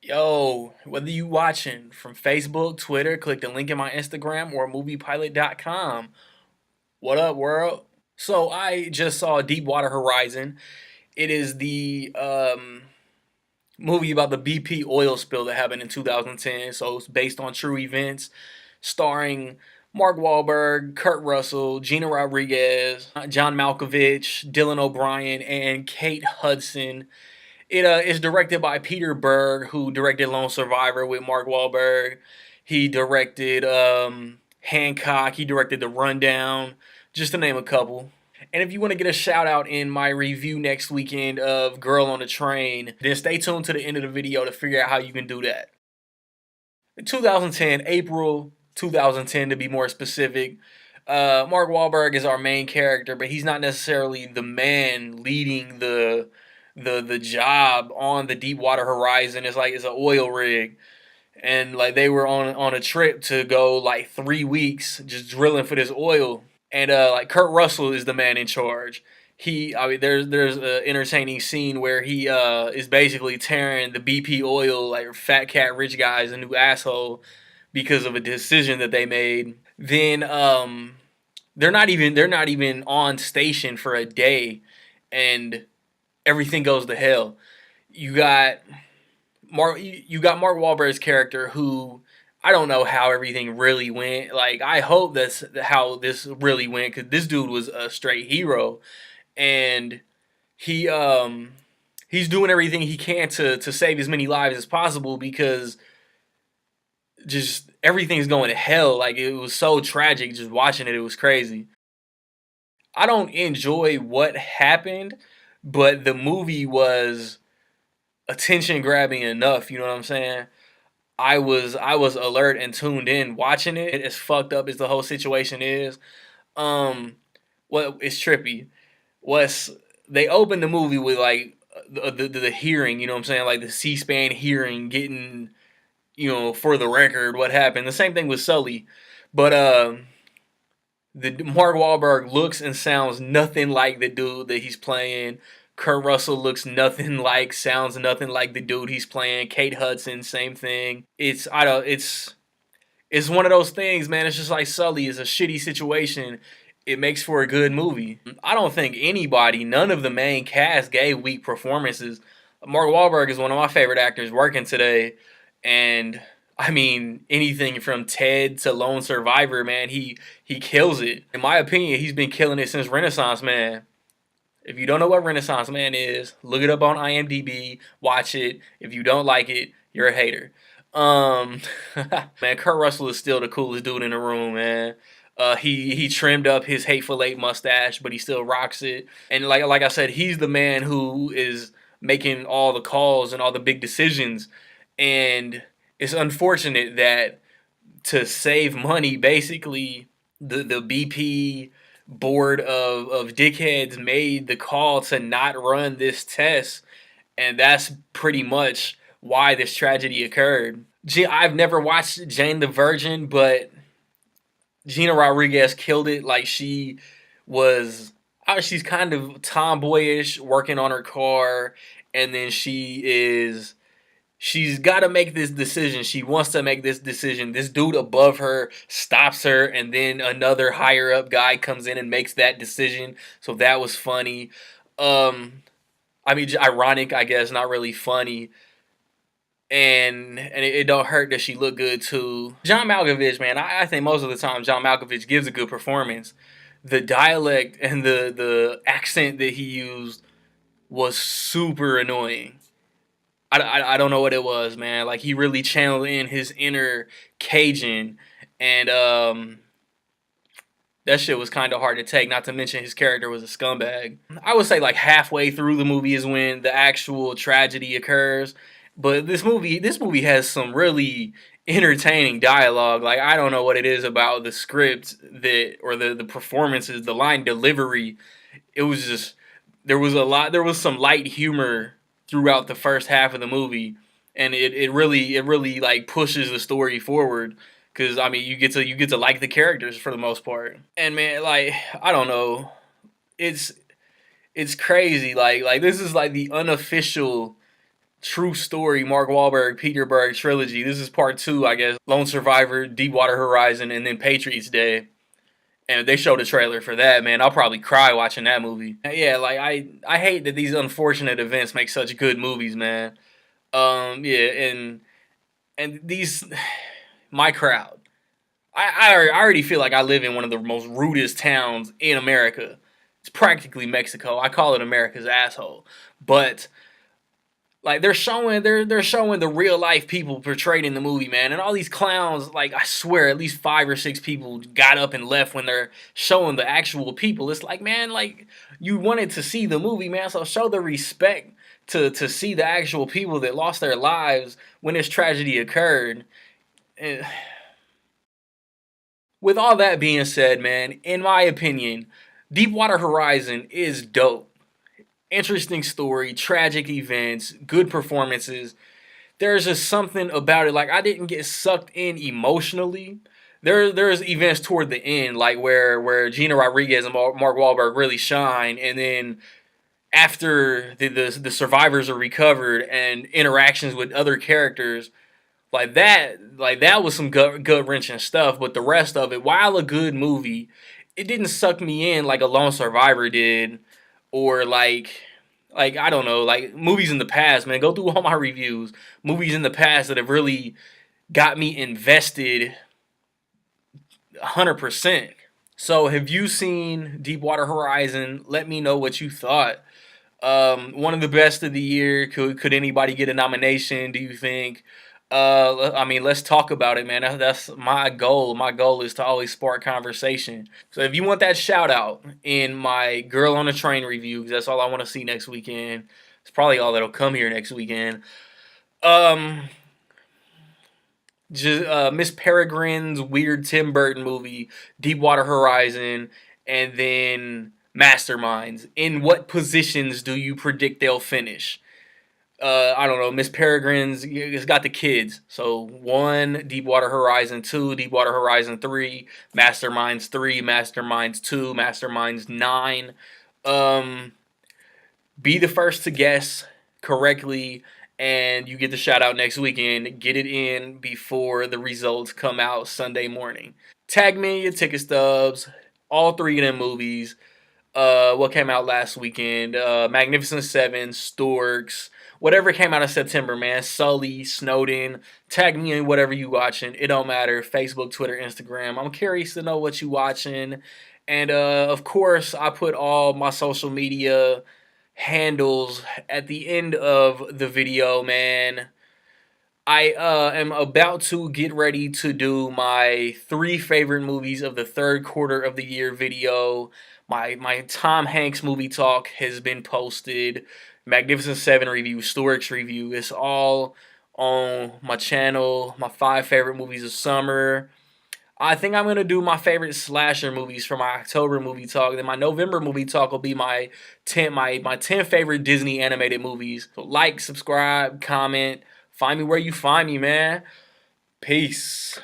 Yo, whether you watching from Facebook, Twitter, click the link in my Instagram or moviepilot.com. What up, world? So I just saw Deepwater Horizon. It is the movie about the BP oil spill that happened in 2010. So it's based on true events, starring Mark Wahlberg, Kurt Russell, Gina Rodriguez, John Malkovich, Dylan O'Brien, and Kate Hudson. It is directed by Peter Berg, who directed Lone Survivor with Mark Wahlberg. He directed Hancock. He directed The Rundown, just to name a couple. And if you want to get a shout out in my review next weekend of Girl on the Train, then stay tuned to the end of the video to figure out how you can do that. In 2010, April 2010 to be more specific, Mark Wahlberg is our main character, but he's not necessarily the man leading the job on the Deepwater Horizon. It's an oil rig, and like they were on a trip to go like 3 weeks just drilling for this oil, and like Kurt Russell is the man in charge. There's an entertaining scene where he is basically tearing the BP oil like fat cat rich guys a new asshole because of a decision that they made. Then they're not even on station for a day, and everything goes to hell. You got you got Mark Wahlberg's character who I don't know how everything really went. Like I hope that's how this really went because this dude was a straight hero, and he he's doing everything he can to save as many lives as possible because just everything's going to hell. Like it was so tragic just watching it. It was crazy. I don't enjoy what happened, but the movie was attention grabbing enough. You know what I'm saying? I was alert and tuned in watching it. As fucked up as the whole situation is, um, what is trippy was they opened the movie with like the hearing. You know what I'm saying? Like the C-SPAN hearing, getting for the record what happened. The same thing with Sully, but the Mark Wahlberg looks and sounds nothing like the dude that he's playing. Kurt Russell looks nothing like, sounds nothing like the dude he's playing. Kate Hudson, same thing. It's one of those things, man. It's just like Sully is a shitty situation. It makes for a good movie. I don't think anybody, none of the main cast gave weak performances. Mark Wahlberg is one of my favorite actors working today, and I mean anything from Ted to Lone Survivor, man, he kills it. In my opinion, he's been killing it since Renaissance Man. If you don't know what Renaissance Man is, look it up on IMDb, watch it. If you don't like it, you're a hater. Um, man, Kurt Russell is still the coolest dude in the room, man. He trimmed up his Hateful Eight mustache, but he still rocks it. And like I said, he's the man who is making all the calls and all the big decisions. And it's unfortunate that to save money, basically the BP board of dickheads made the call to not run this test, and that's pretty much why this tragedy occurred. I've never watched Jane the Virgin, but Gina Rodriguez killed it. Like was, she's kind of tomboyish, working on her car, and then she's got to make this decision. She wants to make this decision. This dude above her stops her, and then another higher up guy comes in and makes that decision. So that was funny. I mean, ironic, I guess, not really funny. And it don't hurt that she looked good too. John Malkovich, man, I think most of the time John Malkovich gives a good performance. The dialect and the accent that he used was super annoying. I don't know what it was, man. Like he really channeled in his inner Cajun, and that shit was kind of hard to take. Not to mention his character was a scumbag. I would say like halfway through the movie is when the actual tragedy occurs. But this movie has some really entertaining dialogue. Like I don't know what it is about the script that or the performances, the line delivery. It was just there was some light humor throughout the first half of the movie, and it really like pushes the story forward because I mean you get to like the characters for the most part. And man, like I don't know, it's it's crazy. Like this is like the unofficial true story Mark Wahlberg Peter Berg trilogy. This is part two, I guess. Lone Survivor, Deepwater Horizon, and then Patriots Day. And if they showed a trailer for that, man, I'll probably cry watching that movie. Yeah, like I hate that these unfortunate events make such good movies, man. Yeah, and these my crowd. I already feel like I live in one of the most rudest towns in America. It's practically Mexico. I call it America's asshole. But like they're showing the real life people portrayed in the movie, man, and all these clowns. Like I swear, at least 5 or 6 people got up and left when they're showing the actual people. It's like, man, like you wanted to see the movie, man, so show the respect to see the actual people that lost their lives when this tragedy occurred. And with all that being said, man, in my opinion, Deepwater Horizon is dope. Interesting story, tragic events, good performances. There's just something about it. Like I didn't get sucked in emotionally. There's events toward the end, like where Gina Rodriguez and Mark Wahlberg really shine, and then after the survivors are recovered and interactions with other characters, like that was some gut wrenching stuff. But the rest of it, while a good movie, it didn't suck me in like a Lone Survivor did, or like I don't know, like movies in the past, man. Go through all my reviews. Movies in the past that have really got me invested 100%. So, have you seen Deepwater Horizon? Let me know what you thought. One of the best of the year. Could anybody get a nomination? Do you think? I mean, let's talk about it, man. That's my goal. My goal is to always spark conversation. So if you want that shout out in my Girl on a Train review, because that's all I want to see next weekend. It's probably all that'll come here next weekend. Um, just Miss Peregrine's weird Tim Burton movie, Deepwater Horizon, and then Masterminds. In what positions do you predict they'll finish? I don't know, Miss Peregrine's it's got the kids. So 1, Deepwater Horizon 2, Deepwater Horizon 3, Masterminds 3, Masterminds 2, Masterminds 9. Um, be the first to guess correctly, and you get the shout out next weekend. Get it in before the results come out Sunday morning. Tag me in your ticket stubs. All 3 of them movies. What came out last weekend? Magnificent Seven, Storks, whatever came out in September, man. Sully, Snowden. Tag me in whatever you watching. It don't matter. Facebook, Twitter, Instagram. I'm curious to know what you watching. And of course, I put all my social media handles at the end of the video, man. I am about to get ready to do my 3 favorite movies of the third quarter of the year video. My Tom Hanks movie talk has been posted. Magnificent Seven review, Storage review. It's all on my channel. My 5 favorite movies of summer. I think I'm gonna do my favorite slasher movies for my October movie talk. Then my November movie talk will be my 10 favorite Disney animated movies. So like, subscribe, comment, find me where you find me, man. Peace.